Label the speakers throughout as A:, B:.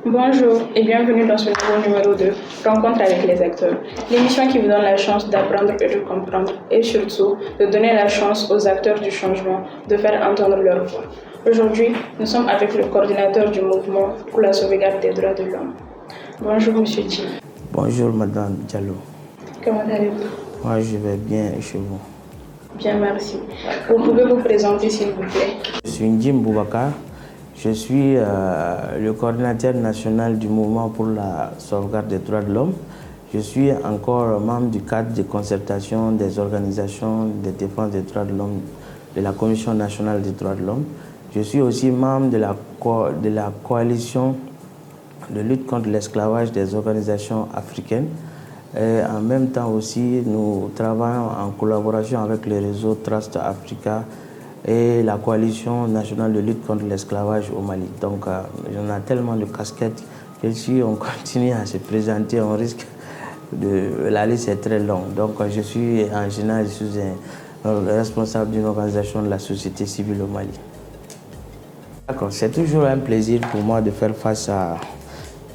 A: Bonjour et bienvenue dans ce nouveau numéro de Rencontre avec les acteurs, l'émission qui vous donne la chance d'apprendre et de comprendre et surtout de donner la chance aux acteurs du changement de faire entendre leur voix. Aujourd'hui, nous sommes avec le coordinateur du mouvement pour la sauvegarde des droits de l'homme. Bonjour Monsieur Dji.
B: Bonjour Madame Diallo.
A: Comment allez-vous?
B: Moi je vais bien et chez vous?
A: Bien, merci. Vous pouvez vous présenter s'il vous plaît?
B: Je suis Ndjim Boubacar. Je suis le coordinateur national du mouvement pour la sauvegarde des droits de l'homme. Je suis encore membre du cadre de concertation des organisations de défense des droits de l'homme de la Commission nationale des droits de l'homme. Je suis aussi membre de la coalition de lutte contre l'esclavage des organisations africaines. Et en même temps aussi, nous travaillons en collaboration avec le réseau Trust Africa et la coalition nationale de lutte contre l'esclavage au Mali. Donc, on a tellement de casquettes que si on continue à se présenter, on risque de... La liste est très longue. Donc, je suis en général un responsable d'une organisation de la société civile au Mali. D'accord, c'est toujours un plaisir pour moi de faire face à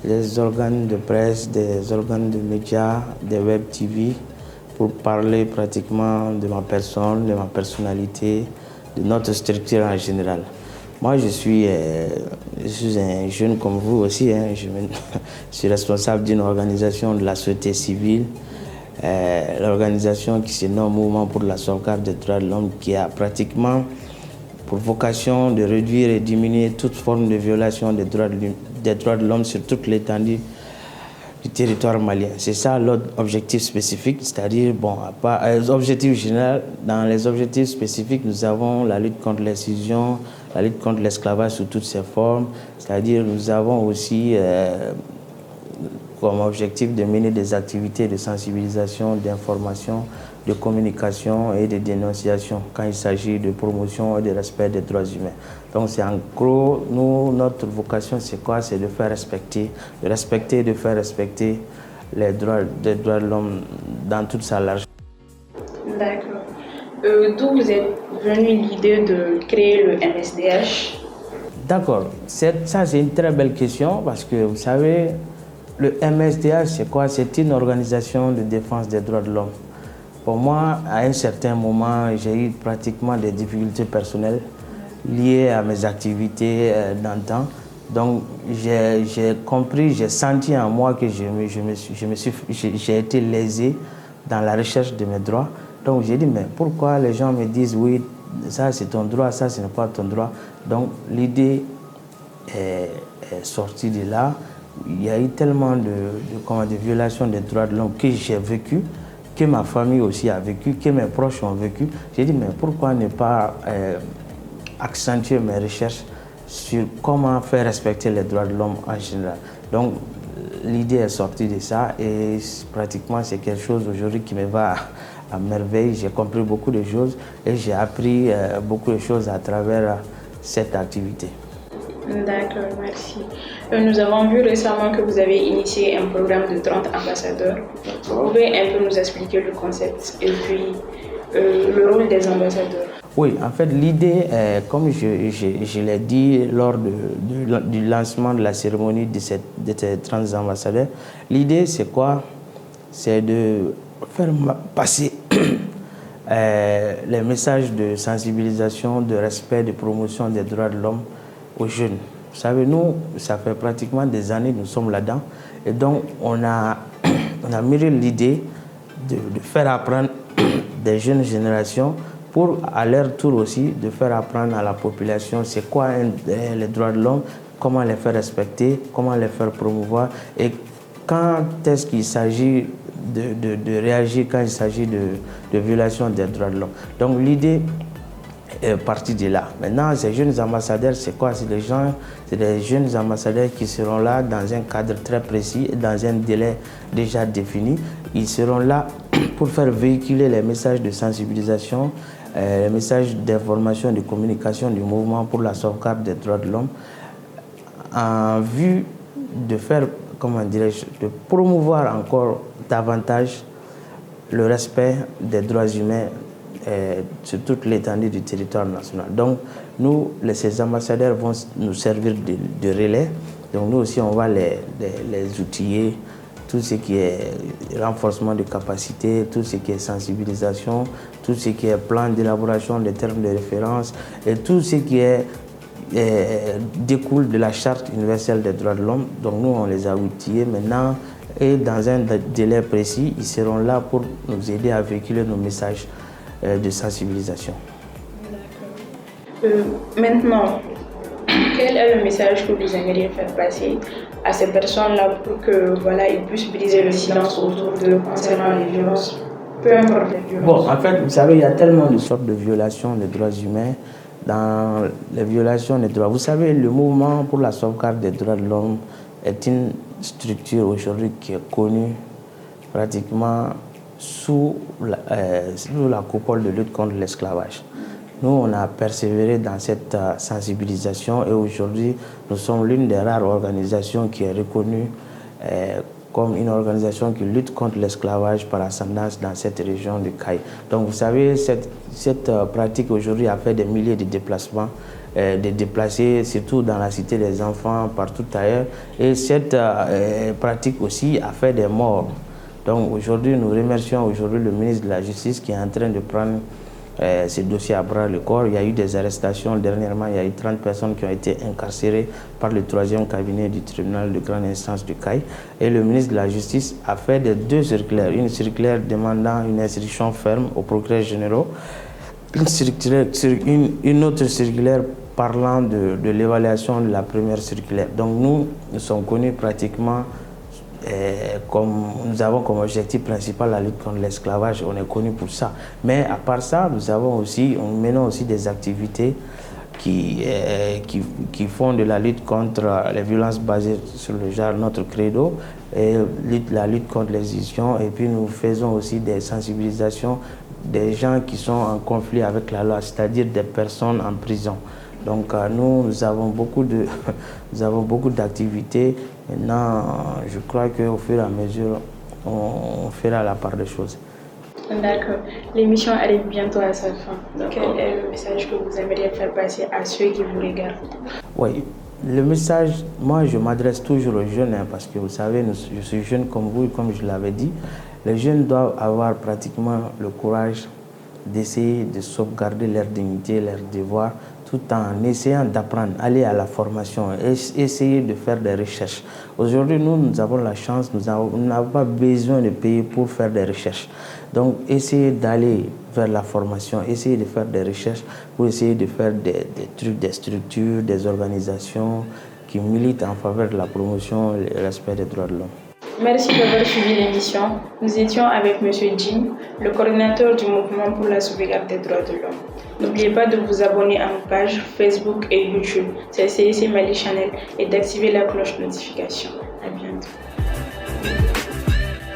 B: les organes de presse, des organes de médias, des web TV, pour parler pratiquement de ma personne, de ma personnalité, de notre structure en général. Moi, je suis un jeune comme vous aussi. Je suis responsable d'une organisation de la société civile, l'organisation qui se nomme Mouvement pour la sauvegarde des droits de l'homme, qui a pratiquement pour vocation de réduire et diminuer toute forme de violation des droits de l'homme sur toute l'étendue du territoire malien. C'est ça l'autre objectif spécifique, c'est-à-dire, les objectifs généraux. Dans les objectifs spécifiques, nous avons la lutte contre l'excision, la lutte contre l'esclavage sous toutes ses formes, c'est-à-dire nous avons aussi comme objectif de mener des activités de sensibilisation, d'information, de communication et de dénonciation quand il s'agit de promotion et de respect des droits humains. Donc c'est en gros, notre vocation c'est quoi? C'est de faire respecter, et de faire respecter les droits de l'homme dans toute sa largeur.
A: D'accord. D'où vous êtes venu l'idée de créer le MSDH?
B: D'accord, ça c'est une très belle question parce que vous savez, le MSDH c'est quoi? C'est une organisation de défense des droits de l'homme. Pour moi, à un certain moment, j'ai eu pratiquement des difficultés personnelles liées à mes activités d'antan. Donc, j'ai compris, j'ai senti en moi que j'ai été lésé dans la recherche de mes droits. Donc, j'ai dit, mais pourquoi les gens me disent, oui, ça c'est ton droit, ça ce n'est pas ton droit. Donc, l'idée est sortie de là. Il y a eu tellement de violations des droits de l'homme que j'ai vécu, que ma famille aussi a vécu, que mes proches ont vécu. J'ai dit, mais pourquoi ne pas accentuer mes recherches sur comment faire respecter les droits de l'homme en général. Donc, l'idée est sortie de ça et pratiquement c'est quelque chose aujourd'hui qui me va à merveille. J'ai compris beaucoup de choses et j'ai appris beaucoup de choses à travers cette activité.
A: D'accord, merci. Nous avons vu récemment que vous avez initié un programme de 30 ambassadeurs. Vous pouvez un peu nous expliquer le concept et puis le rôle des ambassadeurs?
B: Oui, en fait, l'idée, comme je l'ai dit lors du lancement de la cérémonie de ces 30 ambassadeurs, l'idée c'est quoi? C'est de faire passer les messages de sensibilisation, de respect, de promotion des droits de l'homme aux jeunes. Vous savez, nous, ça fait pratiquement des années que nous sommes là-dedans. Et donc, on a mûri l'idée de faire apprendre des jeunes générations pour, à leur tour aussi, de faire apprendre à la population c'est quoi les droits de l'homme, comment les faire respecter, comment les faire promouvoir et quand est-ce qu'il s'agit de réagir quand il s'agit de violation des droits de l'homme. Donc, l'idée est partie de là. Maintenant, ces jeunes ambassadeurs, c'est quoi? C'est des jeunes ambassadeurs qui seront là dans un cadre très précis, dans un délai déjà défini. Ils seront là pour faire véhiculer les messages de sensibilisation, les messages d'information, de communication du mouvement pour la sauvegarde des droits de l'homme, en vue de faire, de promouvoir encore davantage le respect des droits humains sur toute l'étendue du territoire national. Donc, nous, ces ambassadeurs vont nous servir de relais Donc nous aussi, on va les outiller, tout ce qui est renforcement de capacité, tout ce qui est sensibilisation, tout ce qui est plan d'élaboration des termes de référence et tout ce qui découle de la Charte universelle des droits de l'homme. Donc nous, on les a outillés maintenant et dans un délai précis, ils seront là pour nous aider à véhiculer nos messages de sensibilisation.
A: Maintenant, quel est le message que vous aimeriez faire passer à ces personnes-là pour que ils puissent briser le silence autour d'eux concernant les violences, peu importe les violences?
B: Bon, en fait, vous savez, il y a tellement de sortes de violations des droits humains. Dans les violations des droits, vous savez, le mouvement pour la sauvegarde des droits de l'homme est une structure aujourd'hui qui est connue pratiquement sous la coupole de lutte contre l'esclavage. Nous, on a persévéré dans cette sensibilisation et aujourd'hui, nous sommes l'une des rares organisations qui est reconnue comme une organisation qui lutte contre l'esclavage par ascendance dans cette région du Caille. Donc, vous savez, cette pratique aujourd'hui a fait des milliers de déplacements, de déplacés, surtout dans la cité des enfants, partout ailleurs. Et cette pratique aussi a fait des morts. Donc, aujourd'hui, nous remercions le ministre de la Justice qui est en train de prendre ces dossiers à bras le corps. Il y a eu des arrestations dernièrement, il y a eu 30 personnes qui ont été incarcérées par le 3e cabinet du tribunal de grande instance du Caille. Et le ministre de la Justice a fait deux circulaires. Une circulaire demandant une instruction ferme aux procureurs généraux, une autre circulaire parlant de l'évaluation de la première circulaire. Donc nous sommes connus pratiquement nous avons comme objectif principal la lutte contre l'esclavage, on est connu pour ça. Mais à part ça, nous menons aussi des activités qui font de la lutte contre les violences basées sur le genre notre credo, et la lutte contre l'excision. Et puis nous faisons aussi des sensibilisations des gens qui sont en conflit avec la loi, c'est-à-dire des personnes en prison. Donc nous avons beaucoup d'activités. Maintenant, je crois qu'au fur et à mesure, on fera la part des choses.
A: D'accord. L'émission arrive bientôt à sa fin. Quel est le message que vous aimeriez faire passer à ceux qui vous regardent?
B: Oui, le message, moi je m'adresse toujours aux jeunes, parce que vous savez, je suis jeune comme vous, comme je l'avais dit. Les jeunes doivent avoir pratiquement le courage d'essayer de sauvegarder leur dignité, leur devoir, tout en essayant d'apprendre, aller à la formation, essayer de faire des recherches. Aujourd'hui, nous avons la chance, nous n'avons pas besoin de payer pour faire des recherches. Donc, essayez d'aller vers la formation, essayez de faire des recherches pour essayer de faire des trucs, des structures, des organisations qui militent en faveur de la promotion et le respect des droits de l'homme.
A: Merci d'avoir suivi l'émission. Nous étions avec M. Jim, le coordinateur du mouvement pour la sauvegarde des droits de l'homme. N'oubliez pas de vous abonner à nos pages Facebook et YouTube, c'est CIC Mali Channel, et d'activer la cloche de notification. À bientôt.